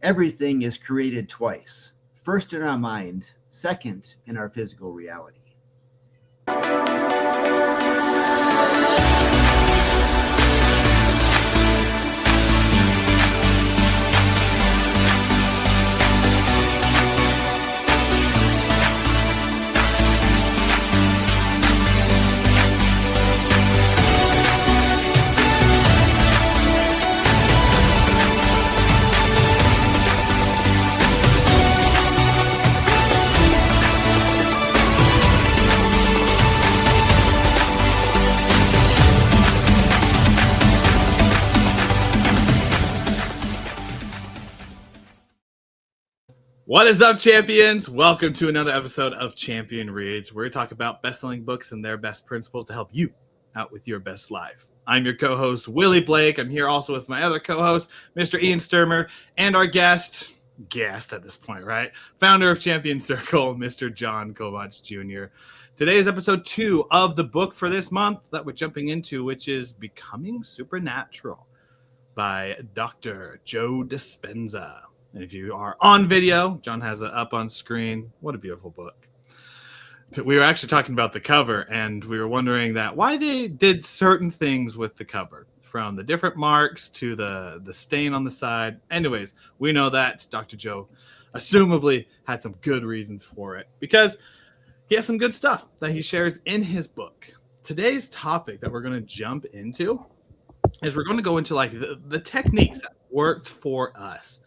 Everything is created twice. First in our mind, second in our physical reality. What is up, champions? Welcome to another episode of Champion Reads, where we talk about best-selling books and their best principles to help you out with your best life. I'm your co-host, Willie Blake. I'm here also with my other co-host, Mr. Ian Stermer, and our guest at this point, right? Founder of Champion Circle, Mr. Jon Kovach Jr. Today is episode 2 of the book for this month that we're jumping into, which is Becoming Supernatural by Dr. Joe Dispenza. And if you are on video, John has it up on screen. What a beautiful book. We were actually talking about the cover, and we were wondering that why they did certain things with the cover, from the different marks to the stain on the side. Anyways, we know that Dr. Joe assumably had some good reasons for it, because he has some good stuff that he shares in his book. Today's topic that we're going to jump into is we're going to go into like the techniques that worked for us.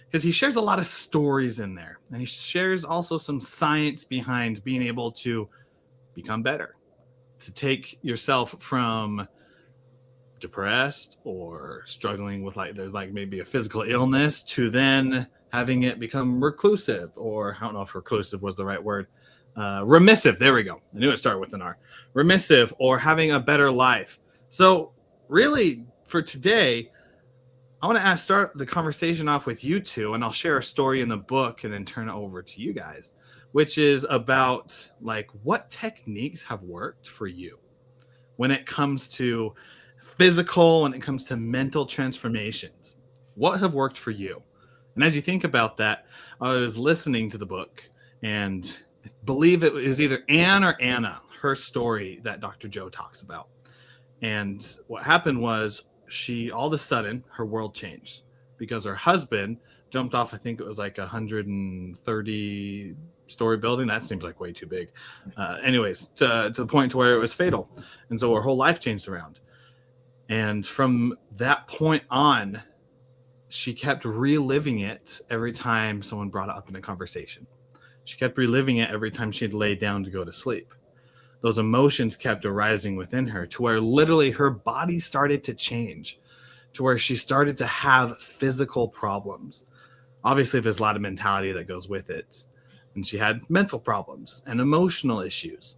Because he shares a lot of stories in there. And he shares also some science behind being able to become better. To take yourself from depressed or struggling with there's maybe a physical illness to then having it become reclusive. Or I don't know if reclusive was the right word. Remissive. There we go. I knew it started with an R. Remissive, or having a better life. So really for today, I want to start the conversation off with you two, and I'll share a story in the book and then turn it over to you guys, which is about what techniques have worked for you when it comes to physical, when it comes to mental transformations. What have worked for you? And as you think about that, I was listening to the book, and I believe it was either Anne or Anna, her story that Dr. Joe talks about. And what happened was, all of a sudden, her world changed because her husband jumped off, I think it was like 130-story building. That seems like way too big. Anyways, to the point to where it was fatal. And so her whole life changed around. And from that point on, she kept reliving it every time someone brought it up in a conversation. She kept reliving it every time she'd lay down to go to sleep. Those emotions kept arising within her to where literally her body started to change, to where she started to have physical problems. Obviously, there's a lot of mentality that goes with it. And she had mental problems and emotional issues.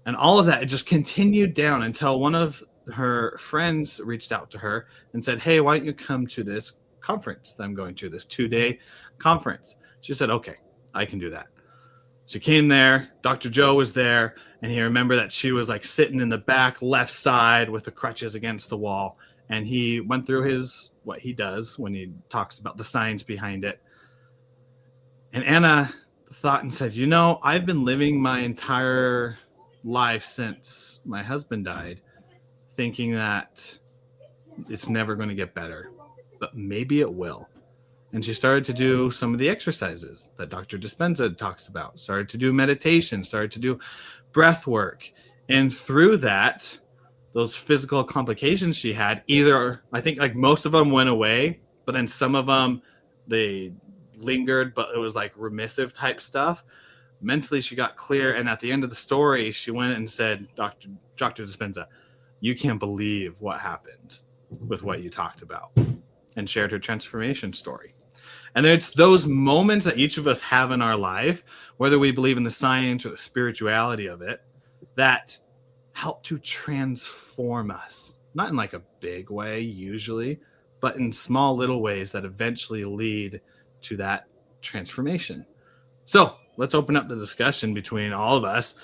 And all of that, it just continued down until one of her friends reached out to her and said, "Hey, why don't you come to this conference that I'm going to, this 2-day conference?" She said, "Okay, I can do that." She came there, Dr. Joe was there, and he remembered that she was sitting in the back left side with the crutches against the wall. And he went through what he does when he talks about the science behind it. And Anna thought and said, I've been living my entire life since my husband died, thinking that it's never going to get better, but maybe it will. And she started to do some of the exercises that Dr. Dispenza talks about, started to do meditation, started to do breath work. And through that, those physical complications she had, either, I think most of them went away, but then some of them, they lingered, but it was remissive type stuff. Mentally, she got clear. And at the end of the story, she went and said, Dr. Dispenza, you can't believe what happened with what you talked about, and shared her transformation story. And it's those moments that each of us have in our life, whether we believe in the science or the spirituality of it, that help to transform us. Not in a big way, usually, but in small little ways that eventually lead to that transformation. So let's open up the discussion between all of us.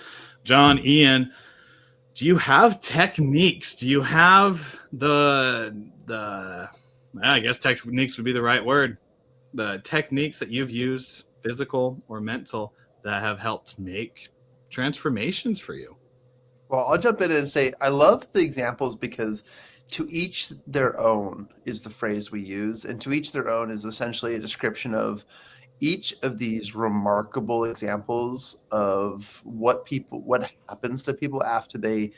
John, Ian, do you have techniques? Do you have I guess techniques would be the right word. the techniques that you've used, physical or mental, that have helped make transformations for you? Well, I'll jump in and say I love the examples because to each their own is the phrase we use. And to each their own is essentially a description of each of these remarkable examples of what happens to people after they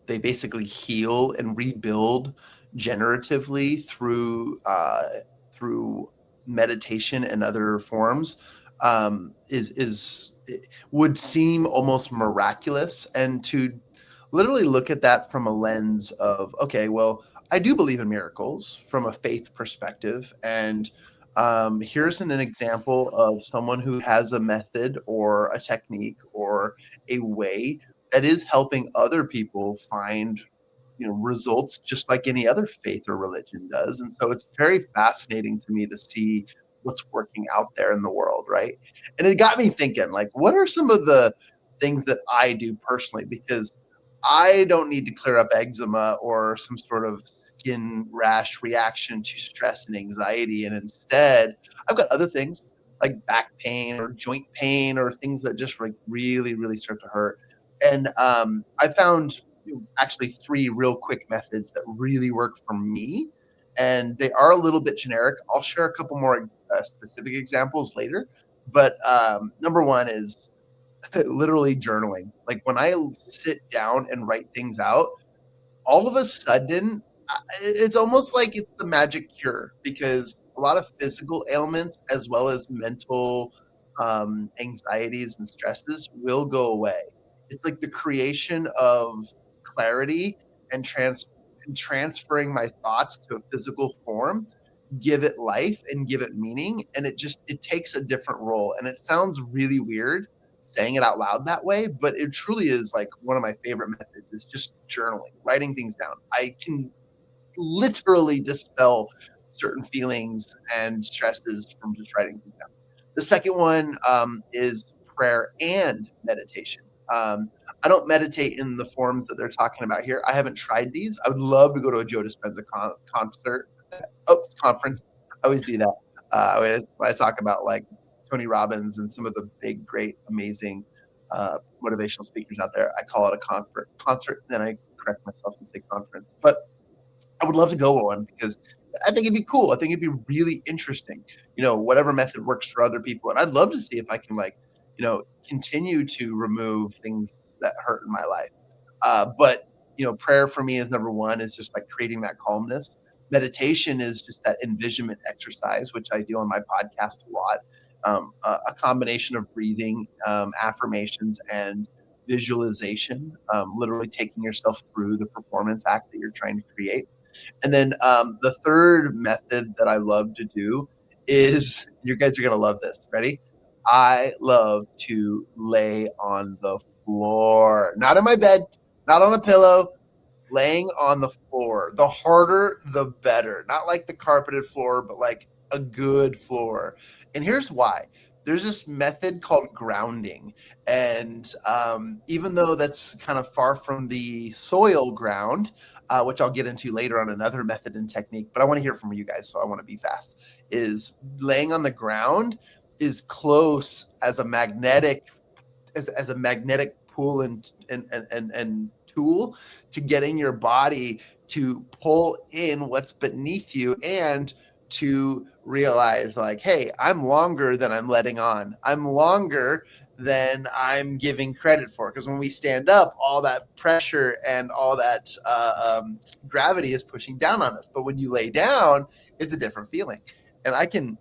basically heal and rebuild generatively through meditation and other forms, is would seem almost miraculous. And to literally look at that from a lens of, okay, well, I do believe in miracles from a faith perspective, and here's an example of someone who has a method or a technique or a way that is helping other people find results just like any other faith or religion does. And so it's very fascinating to me to see what's working out there in the world, right? And it got me thinking, like, what are some of the things that I do personally? Because I don't need to clear up eczema or some sort of skin rash reaction to stress and anxiety. And instead, I've got other things like back pain or joint pain or things that just like really, really start to hurt. And I found actually 3 real quick methods that really work for me. And they are a little bit generic. I'll share a couple more specific examples later. But number one is literally journaling. Like when I sit down and write things out, all of a sudden, it's almost like it's the magic cure, because a lot of physical ailments as well as mental anxieties and stresses will go away. It's like the creation of clarity and transferring my thoughts to a physical form, give it life and give it meaning. And it takes a different role. And it sounds really weird saying it out loud that way, but it truly is like one of my favorite methods is just journaling, writing things down. I can literally dispel certain feelings and stresses from just writing things down. The second one is prayer and meditation. I don't meditate in the forms that they're talking about here. I haven't tried these. I would love to go to a Joe Dispenza conference. I always do that when I talk about like Tony Robbins and some of the big, great, amazing motivational speakers out there. I call it a concert, then I correct myself and say conference. But I would love to go on because I think it'd be cool. I think it'd be really interesting. Whatever method works for other people, and I'd love to see if I can continue to remove things that hurt in my life. But prayer for me is number one. Is just like creating that calmness. Meditation is just that envisionment exercise, which I do on my podcast a lot. A combination of breathing, affirmations, and visualization, literally taking yourself through the performance act that you're trying to create. And then the third method that I love to do is, you guys are going to love this. Ready? I love to lay on the floor, not in my bed, not on a pillow, laying on the floor. The harder, the better. Not like the carpeted floor, but like a good floor. And here's why. There's this method called grounding. And even though that's kind of far from the soil ground, which I'll get into later on another method and technique, but I want to hear from you guys, so I want to be fast, is laying on the ground is close as a magnetic pull and tool to getting your body to pull in what's beneath you and to realize like, hey, I'm longer than I'm letting on. I'm longer than I'm giving credit for. Because when we stand up, all that pressure and all that gravity is pushing down on us. But when you lay down, it's a different feeling. And I can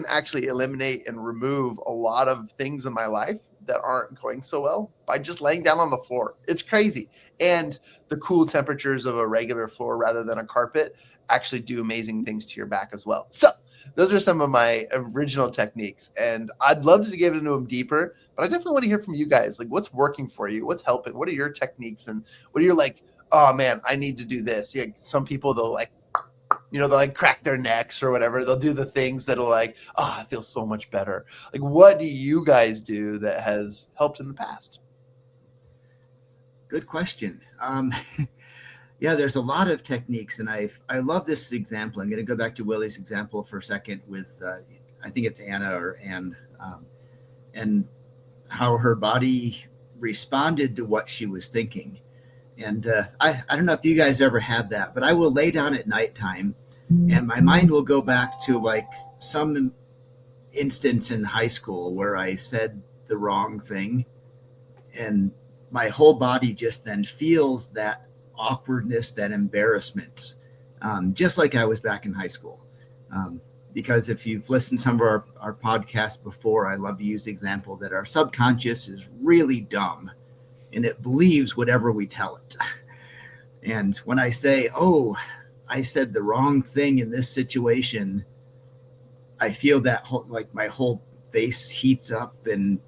actually eliminate and remove a lot of things in my life that aren't going so well by just laying down on the floor. It's crazy. And the cool temperatures of a regular floor rather than a carpet actually do amazing things to your back as well. So those are some of my original techniques, and I'd love to get into them deeper, but I definitely want to hear from you guys. Like, what's working for you? What's helping? What are your techniques? And what are your like, oh man, I need to do this. Yeah. Some people, they'll like, they'll like crack their necks or whatever. They'll do the things that'll like, oh, I feel so much better. Like, what do you guys do that has helped in the past? Good question. Yeah, there's a lot of techniques, and I love this example. I'm going to go back to Willie's example for a second with I think it's Anna or Anne, and how her body responded to what she was thinking. And I don't know if you guys ever had that, but I will lay down at nighttime, and my mind will go back to like some instance in high school where I said the wrong thing, and my whole body just then feels that awkwardness, that embarrassment, just like I was back in high school. Because if you've listened to some of our podcasts before, I love to use the example that our subconscious is really dumb and it believes whatever we tell it. And when I say, oh, I said the wrong thing in this situation, I feel that like my whole face heats up, and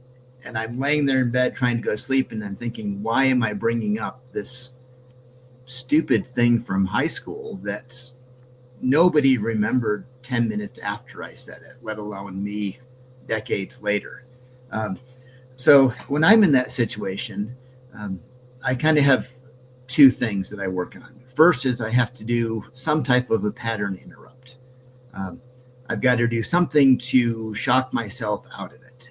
I'm laying there in bed trying to go to sleep, and I'm thinking, why am I bringing up this stupid thing from high school that nobody remembered 10 minutes after I said it, let alone me decades later. So when I'm in that situation, I kind of have two things that I work on. First is I have to do some type of a pattern interrupt. I've got to do something to shock myself out of it.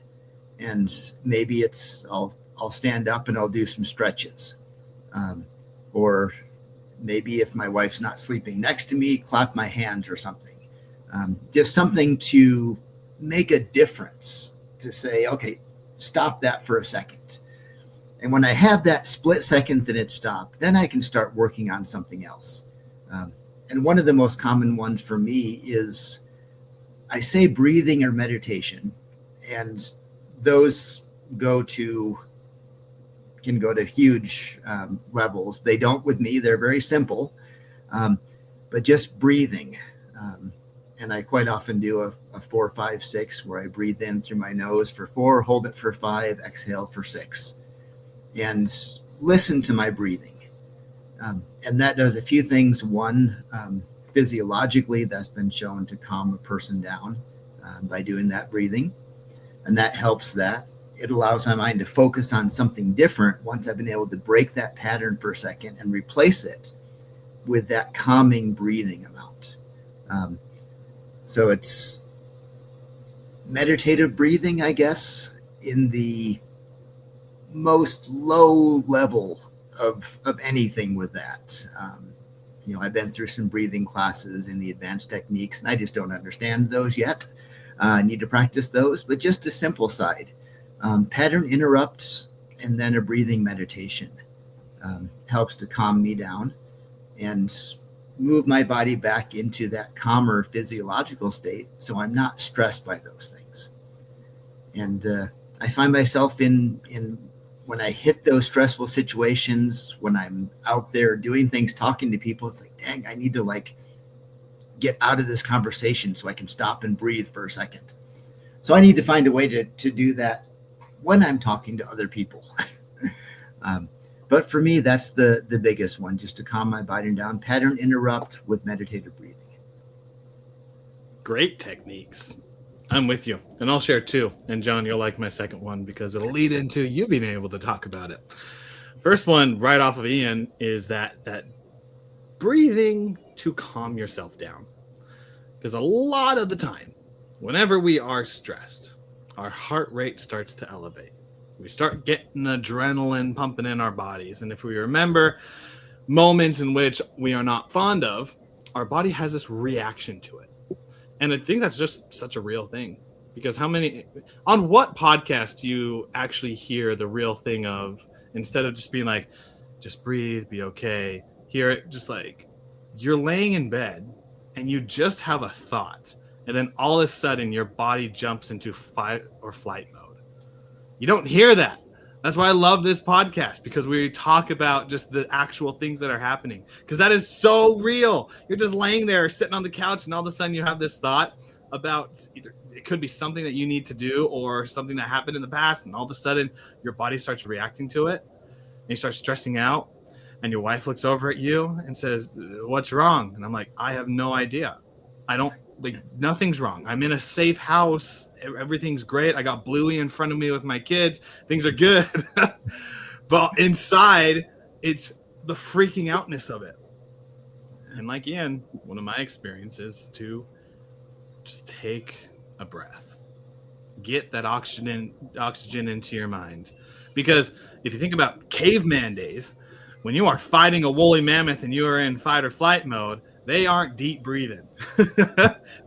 And maybe it's I'll stand up and I'll do some stretches. Or maybe if my wife's not sleeping next to me, clap my hands or something. Just something to make a difference, to say, okay, stop that for a second. And when I have that split second that it stopped, then I can start working on something else. And one of the most common ones for me is I say breathing or meditation, and those can go to huge levels. They don't with me. They're very simple, but just breathing. And I quite often do a 4, 5, 6, where I breathe in through my nose for 4, hold it for 5, exhale for 6, and listen to my breathing. And that does a few things. One, physiologically, that's been shown to calm a person down by doing that breathing. And that helps that. It allows my mind to focus on something different once I've been able to break that pattern for a second and replace it with that calming breathing amount. So it's meditative breathing, I guess, in the most low level of anything with that. I've been through some breathing classes in the advanced techniques, and I just don't understand those yet. I need to practice those, but just the simple side. Pattern interrupts and then a breathing meditation helps to calm me down and move my body back into that calmer physiological state, so I'm not stressed by those things. And I find myself in when I hit those stressful situations, when I'm out there doing things, talking to people, it's like, dang, I need to get out of this conversation so I can stop and breathe for a second. So I need to find a way to do that when I'm talking to other people. But for me, that's the biggest one, just to calm my body down. Pattern interrupt with meditative breathing. Great techniques. I'm with you. And I'll share two. And John, you'll like my second one because it'll lead into you being able to talk about it. First one right off of Ian is that breathing to calm yourself down. Because a lot of the time, whenever we are stressed, our heart rate starts to elevate. We start getting adrenaline pumping in our bodies. And if we remember moments in which we are not fond of, our body has this reaction to it. And I think that's just such a real thing. Because on what podcast do you actually hear the real thing of, instead of just being like, just breathe, be okay, hear it just like, you're laying in bed and you just have a thought. And then all of a sudden your body jumps into fight or flight mode. You don't hear that. That's why I love this podcast, because we talk about just the actual things that are happening, because that is so real. You're just laying there sitting on the couch and all of a sudden you have this thought about either it could be something that you need to do or something that happened in the past. And all of a sudden your body starts reacting to it and you start stressing out, and your wife looks over at you and says, "What's wrong?" And I'm like, I have no idea. Nothing's wrong. I'm in a safe house. Everything's great. I got Bluey in front of me with my kids. Things are good. But inside, it's the freaking outness of it. And like Ian, one of my experiences to just take a breath, get that oxygen into your mind. Because if you think about caveman days, when you are fighting a woolly mammoth and you are in fight or flight mode, they aren't deep breathing.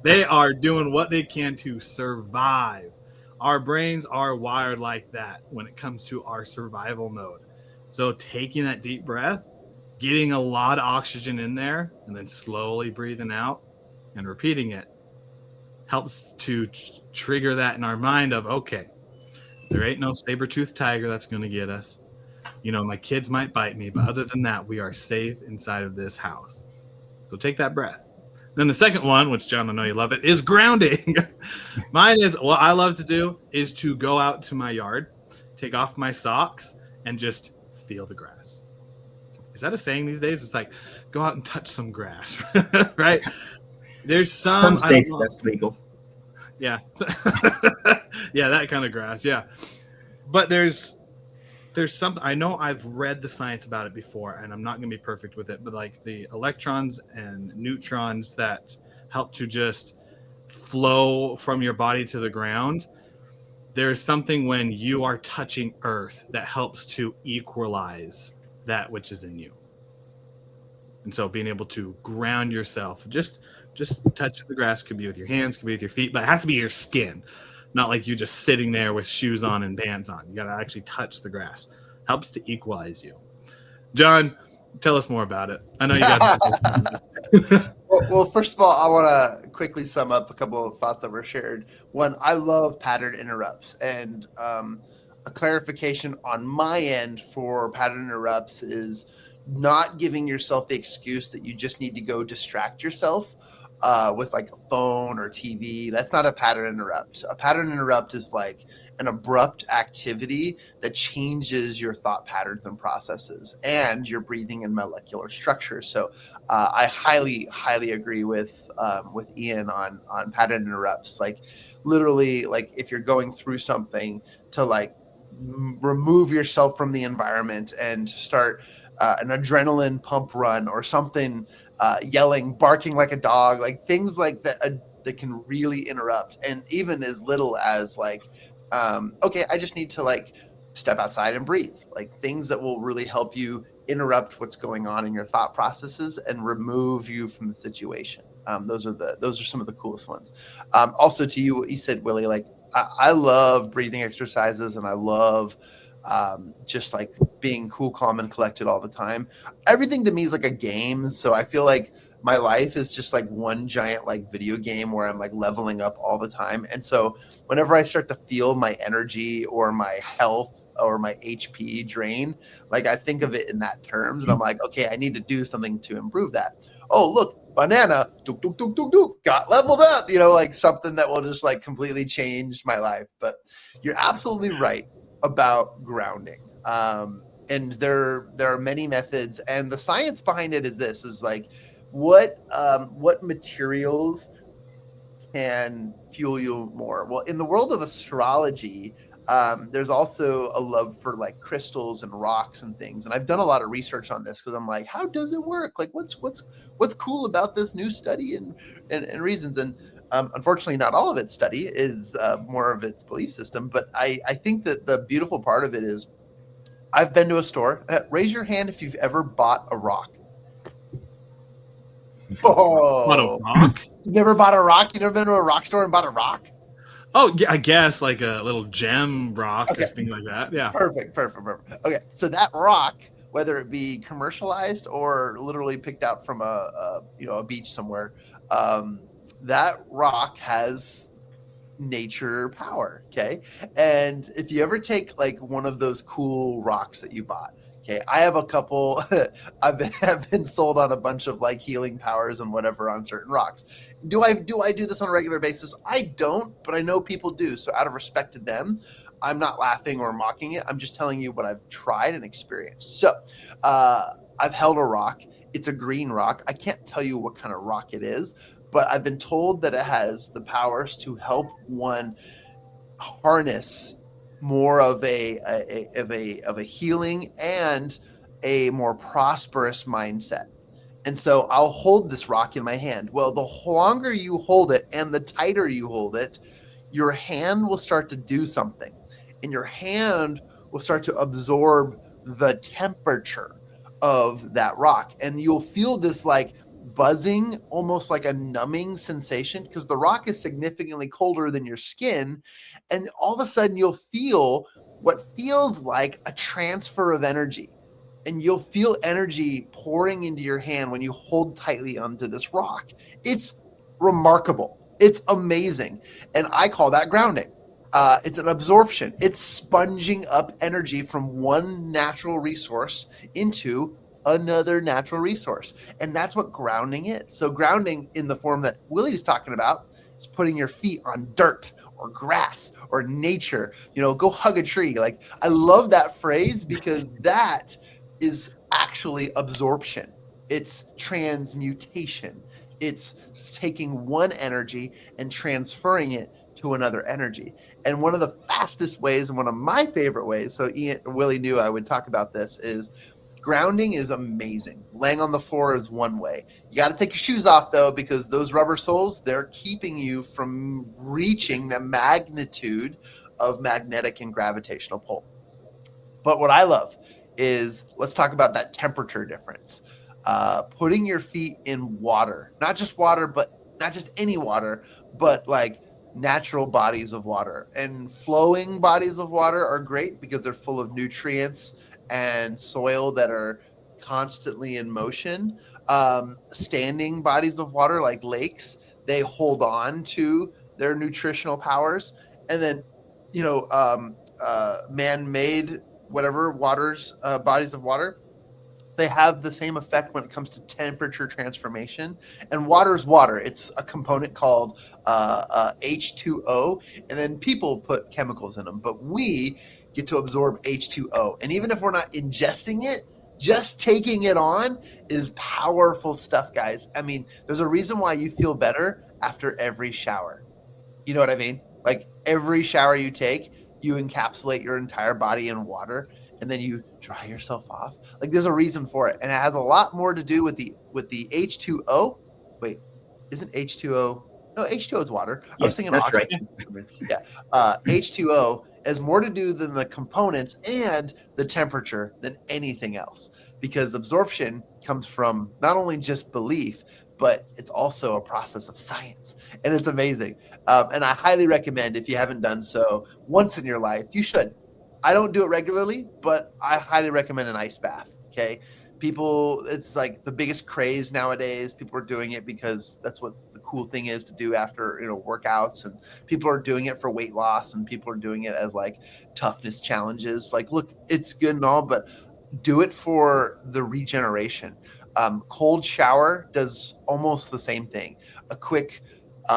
They are doing what they can to survive. Our brains are wired like that when it comes to our survival mode. So taking that deep breath, getting a lot of oxygen in there, and then slowly breathing out and repeating it helps to trigger that in our mind of, okay, there ain't no saber-toothed tiger that's going to get us. You know, my kids might bite me, but other than that, we are safe inside of this house. So take that breath. Then the second one, which John, I know you love it, is grounding. Mine is, what I love to do is to go out to my yard, take off my socks, and just feel the grass. Is that a saying these days? It's like, go out and touch some grass, right? There's some states that's legal. Yeah. Yeah, that kind of grass. Yeah. But there's something, I know I've read the science about it before, and I'm not going to be perfect with it, but like the electrons and neutrons that help to just flow from your body to the ground, there's something when you are touching earth that helps to equalize that which is in you. And so being able to ground yourself, just touch the grass, could be with your hands, could be with your feet, but it has to be your skin. Not like you just sitting there with shoes on and pants on. You got to actually touch the grass. Helps to equalize you. John, tell us more about it. I know you guys. Well, first of all, I want to quickly sum up a couple of thoughts that were shared. One, I love pattern interrupts. And a clarification on my end for pattern interrupts is not giving yourself the excuse that you just need to go distract yourself with like a phone or TV. That's not a pattern interrupt. A pattern interrupt is like an abrupt activity that changes your thought patterns and processes and your breathing and molecular structure. So I highly, highly agree with Ian on pattern interrupts. Like literally, like if you're going through something, to like remove yourself from the environment and start an adrenaline pump run or something, yelling, barking like a dog, like things like that that can really interrupt. And even as little as like, okay, I just need to like step outside and breathe, like things that will really help you interrupt what's going on in your thought processes and remove you from the situation. Those are some of the coolest ones. Also to you, what you said, Willie, like I love breathing exercises and I love just like being cool, calm, and collected all the time. Everything to me is like a game. So I feel like my life is just like one giant like video game where I'm like leveling up all the time. And so whenever I start to feel my energy or my health or my HP drain, like I think of it in that terms and I'm like, okay, I need to do something to improve that. Oh, look, banana, got leveled up, you know, like something that will just like completely change my life. But you're absolutely right about grounding. And there are many methods, and the science behind it is this, is like what materials can fuel you more. Well, in the world of astrology, there's also a love for like crystals and rocks and things. And I've done a lot of research on this because I'm like, how does it work? Like what's cool about this new study and reasons. And unfortunately, not all of its study is more of its belief system. But I think that the beautiful part of it is I've been to a store. Raise your hand if you've ever bought a rock. Oh, What, a rock? You never bought a rock? You never been to a rock store and bought a rock? Oh, yeah, I guess like a little gem rock or something like that. Yeah. Perfect. Okay, so that rock, whether it be commercialized or literally picked out from a beach somewhere, that rock has nature power. Okay, and if you ever take like one of those cool rocks that you bought. Okay, I have a couple. I've been sold on a bunch of like healing powers and whatever on certain rocks. Do I do this on a regular basis? I don't, but I know people do. So out of respect to them, I'm not laughing or mocking it. I'm just telling you what I've tried and experienced. So I've held a rock. It's a green rock. I can't tell you what kind of rock it is, but I've been told that it has the powers to help one harness more of a healing and a more prosperous mindset. And so I'll hold this rock in my hand. Well, the longer you hold it and the tighter you hold it, your hand will start to do something. And your hand will start to absorb the temperature of that rock. And you'll feel this like buzzing, almost like a numbing sensation, because the rock is significantly colder than your skin. And all of a sudden you'll feel what feels like a transfer of energy. And you'll feel energy pouring into your hand when you hold tightly onto this rock. It's remarkable. It's amazing. And I call that grounding. It's an absorption. It's sponging up energy from one natural resource into another natural resource. And that's what grounding is. So grounding in the form that Willie was talking about is putting your feet on dirt or grass or nature. Go hug a tree. Like, I love that phrase because that is actually absorption. It's transmutation. It's taking one energy and transferring it to another energy. And one of the fastest ways, and one of my favorite ways, so Willie knew I would talk about this, is grounding is amazing. Laying on the floor is one way. You got to take your shoes off, though, because those rubber soles, they're keeping you from reaching the magnitude of magnetic and gravitational pull. But what I love is, let's talk about that temperature difference. Putting your feet in water, not just water, but not just any water, but like natural bodies of water. And flowing bodies of water are great because they're full of nutrients and soil that are constantly in motion. Standing bodies of water like lakes, they hold on to their nutritional powers. And then, man-made whatever waters, bodies of water, they have the same effect when it comes to temperature transformation. And water is water. It's a component called H2O, and then people put chemicals in them, but we get to absorb H2O. And even if we're not ingesting it, just taking it on is powerful stuff, guys. I mean, there's a reason why you feel better after every shower. You know what I mean? Like, every shower you take, you encapsulate your entire body in water, and then you dry yourself off. Like, there's a reason for it. And it has a lot more to do with the H2O. Wait, isn't H2O? No, H2O is water. I was thinking oxygen. Right. Yeah. H2O has more to do than the components and the temperature than anything else, because absorption comes from not only just belief, but it's also a process of science, and it's amazing. And I highly recommend, if you haven't done so once in your life, you should. I don't do it regularly, but I highly recommend an ice bath. Okay. People, it's like the biggest craze nowadays. People are doing it because that's what the cool thing is to do after, workouts, and people are doing it for weight loss, and people are doing it as like toughness challenges. Like, look, it's good and all, but do it for the regeneration. Cold shower does almost the same thing. A quick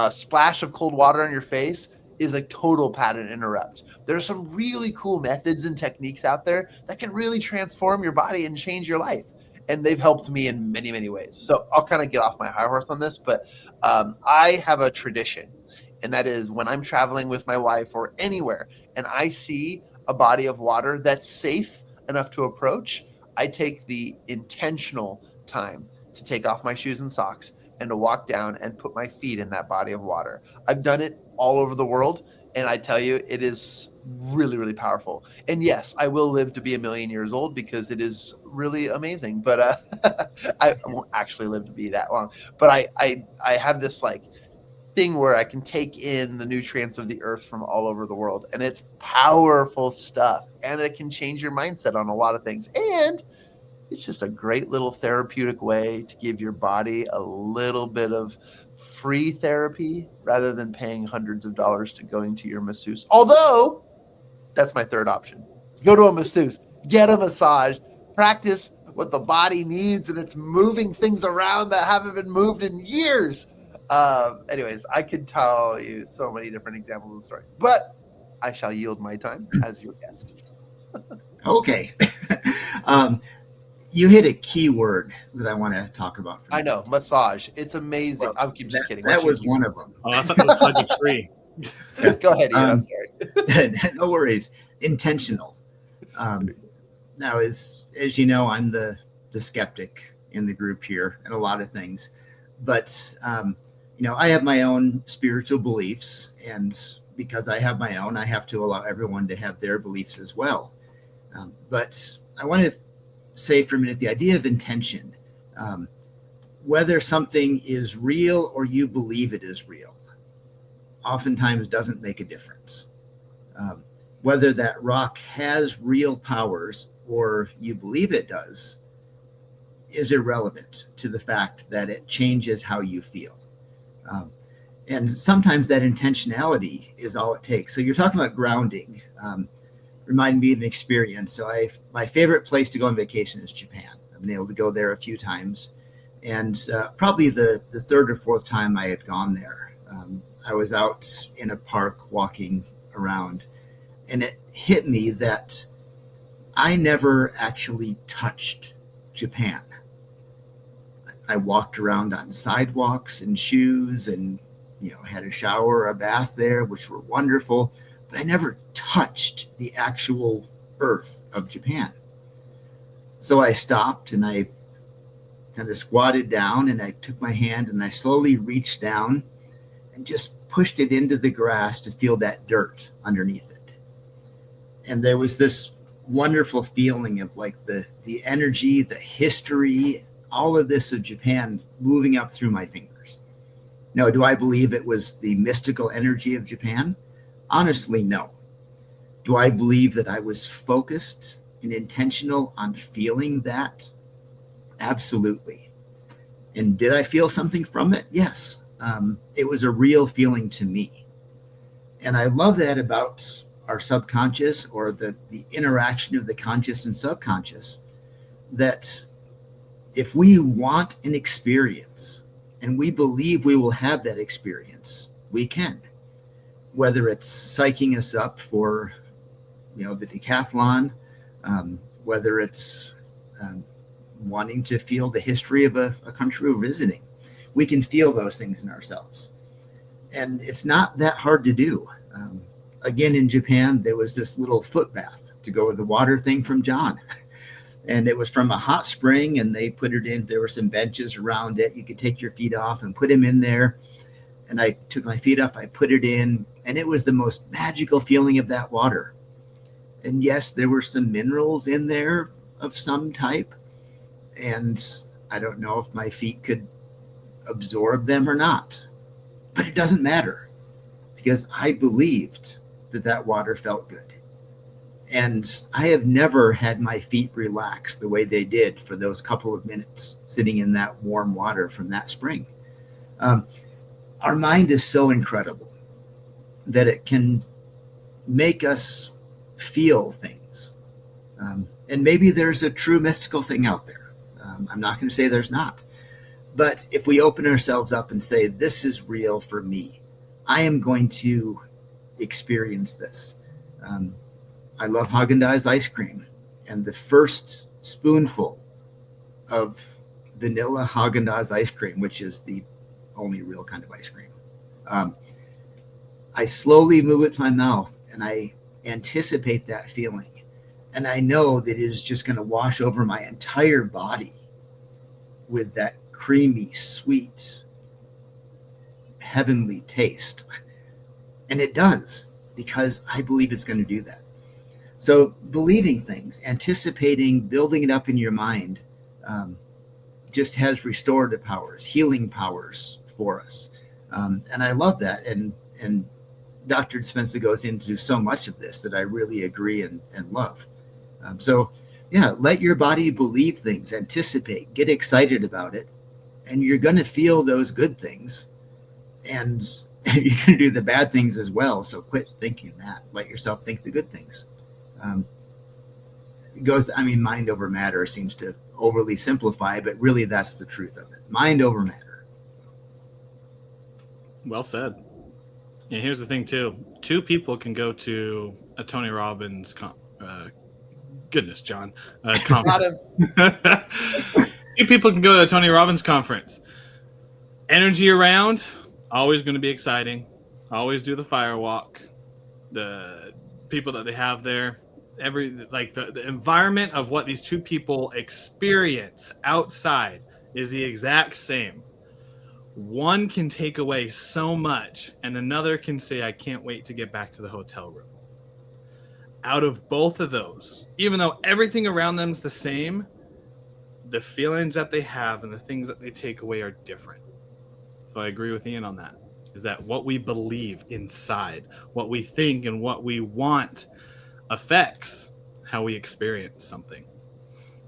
splash of cold water on your face is a total pattern interrupt. There's some really cool methods and techniques out there that can really transform your body and change your life. And they've helped me in many, many ways. So I'll kind of get off my high horse on this, but I have a tradition, and that is when I'm traveling with my wife or anywhere, and I see a body of water that's safe enough to approach, I take the intentional time to take off my shoes and socks and to walk down and put my feet in that body of water. I've done it all over the world, and I tell you, it is really, really powerful. And yes, I will live to be 1,000,000 years old because it is really amazing. But I won't actually live to be that long. But I have this like thing where I can take in the nutrients of the earth from all over the world, and it's powerful stuff. And it can change your mindset on a lot of things. And it's just a great little therapeutic way to give your body a little bit of free therapy rather than paying hundreds of dollars to going to your masseuse. Although that's my third option. Go to a masseuse, get a massage, practice what the body needs, and it's moving things around that haven't been moved in years. Anyways, I could tell you so many different examples of the story, but I shall yield my time as your guest. Okay. You hit a key word that I want to talk about. I know, massage. It's amazing. Well, I'm just kidding. That was one of them. Oh, I thought it was hug a tree. Go ahead, Ian. I'm sorry. No worries. Intentional. Now, as you know, I'm the skeptic in the group here and a lot of things. But, I have my own spiritual beliefs, and because I have my own, I have to allow everyone to have their beliefs as well. But I want to say for a minute, the idea of intention, whether something is real or you believe it is real, oftentimes doesn't make a difference. Whether that rock has real powers or you believe it does is irrelevant to the fact that it changes how you feel. And sometimes that intentionality is all it takes. So you're talking about grounding. Remind me of an experience. So my favorite place to go on vacation is Japan. I've been able to go there a few times. And probably the third or fourth time I had gone there, I was out in a park walking around, and it hit me that I never actually touched Japan. I walked around on sidewalks in shoes and, had a shower or a bath there, which were wonderful, but I never touched the actual earth of Japan. So I stopped and I kind of squatted down, and I took my hand and I slowly reached down and just pushed it into the grass to feel that dirt underneath it. And there was this wonderful feeling of like the energy, the history, all of this of Japan moving up through my fingers. Now, do I believe it was the mystical energy of Japan? Honestly, no. Do I believe that I was focused and intentional on feeling that? Absolutely. And did I feel something from it? Yes. It was a real feeling to me. And I love that about our subconscious, or the interaction of the conscious and subconscious, that if we want an experience and we believe we will have that experience, we can. Whether it's psyching us up for, the decathlon, whether it's wanting to feel the history of a country we're visiting, we can feel those things in ourselves. And it's not that hard to do. Again, in Japan, there was this little foot bath to go with the water thing from Jon. And it was from a hot spring, and they put it in. There were some benches around it. You could take your feet off and put them in there. And I took my feet off, I put it in, and it was the most magical feeling of that water. And yes, there were some minerals in there of some type. And I don't know if my feet could absorb them or not. But it doesn't matter, because I believed that water felt good. And I have never had my feet relax the way they did for those couple of minutes sitting in that warm water from that spring. Our mind is so incredible that it can make us feel things. And maybe there's a true mystical thing out there. I'm not going to say there's not. But if we open ourselves up and say, this is real for me, I am going to experience this. I love Haagen-Dazs ice cream. And the first spoonful of vanilla Haagen-Dazs ice cream, which is the only real kind of ice cream, I slowly move it to my mouth and I anticipate that feeling. And I know that it is just going to wash over my entire body with that creamy, sweet, heavenly taste. And it does, because I believe it's going to do that. So believing things, anticipating, building it up in your mind, just has restorative powers, healing powers for us. And I love that. And Dr. Dispenza goes into so much of this that I really agree and love. So let your body believe things, anticipate, get excited about it, and you're going to feel those good things. And you're going to do the bad things as well. So quit thinking that. Let yourself think the good things. Mind over matter seems to overly simplify, but really that's the truth of it. Mind over matter. Well said. Yeah, here's the thing too. Two people can go to a Tony Robbins goodness, Jon. Conference. Two people can go to a Tony Robbins conference. Energy around, always going to be exciting. Always do the fire walk. The people that they have there, the environment of what these two people experience outside is the exact same. One can take away so much, and another can say, I can't wait to get back to the hotel room. Out of both of those, even though everything around them is the same, the feelings that they have and the things that they take away are different. So I agree with Ian on that, is that what we believe inside, what we think and what we want affects how we experience something.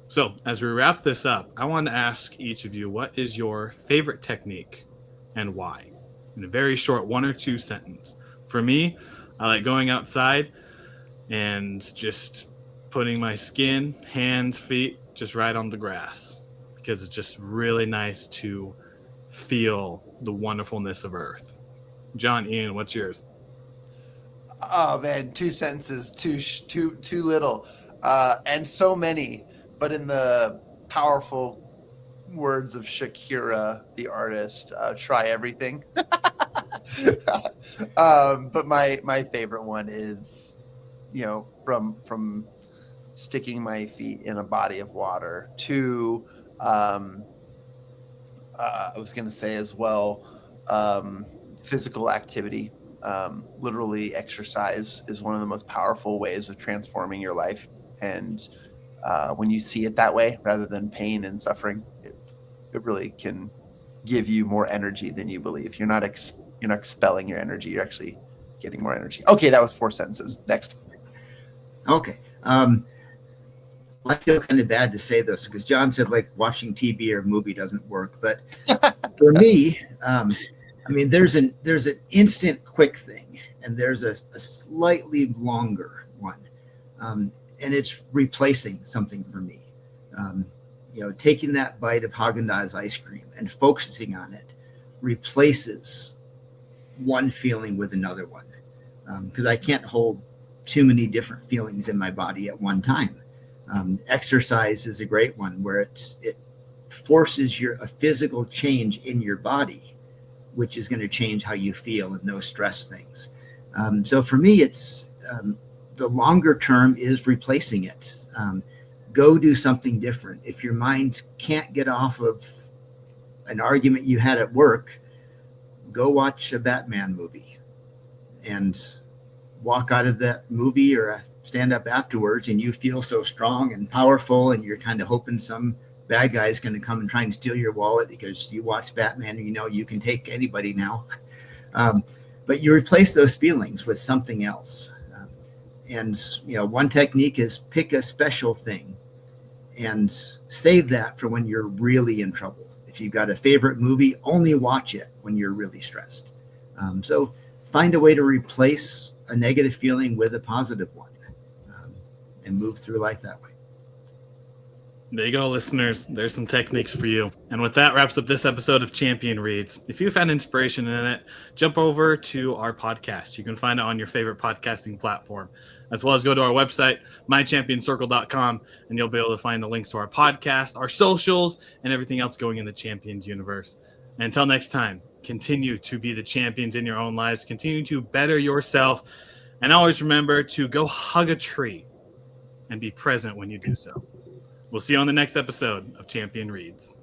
So as we wrap this up, I want to ask each of you, what is your favorite technique and why? In a very short 1 or 2 sentence. For me, I like going outside and just putting my skin, hands, feet, just right on the grass, because it's just really nice to feel the wonderfulness of Earth. John, Ian, what's yours? Oh man, 2 sentences, too little, and so many. But in the powerful words of Shakira, the artist, try everything. But my favorite one is, from sticking my feet in a body of water to, I was going to say as well, physical activity. Literally exercise is one of the most powerful ways of transforming your life. And when you see it that way, rather than pain and suffering, it really can give you more energy than you believe. You're not expelling your energy. You're actually getting more energy. Okay, that was 4 sentences. Next. Okay. I feel kind of bad to say this because John said like watching TV or a movie doesn't work, but for me, there's an instant quick thing, and there's a slightly longer one, and it's replacing something for me. Taking that bite of Haagen-Dazs ice cream and focusing on it replaces one feeling with another one, because I can't hold too many different feelings in my body at one time. Exercise is a great one where it forces a physical change in your body, which is going to change how you feel and those stress things. So for me, it's the longer term is replacing it. Go do something different. If your mind can't get off of an argument you had at work, go watch a Batman movie and walk out of that movie or stand up afterwards, and you feel so strong and powerful, and you're kind of hoping some bad guy is going to come and try and steal your wallet because you watched Batman and you can take anybody now. But you replace those feelings with something else. And one technique is pick a special thing and save that for when you're really in trouble. If you've got a favorite movie, only watch it when you're really stressed. So find a way to replace a negative feeling with a positive one, and move through life that way. There you go, listeners. There's some techniques for you. And with that wraps up this episode of Champion Reads. If you found inspiration in it, jump over to our podcast. You can find it on your favorite podcasting platform, as well as go to our website, mychampionscircle.com, and you'll be able to find the links to our podcast, our socials, and everything else going in the Champions universe. And until next time, continue to be the champions in your own lives. Continue to better yourself. And always remember to go hug a tree and be present when you do so. We'll see you on the next episode of Champion Reads.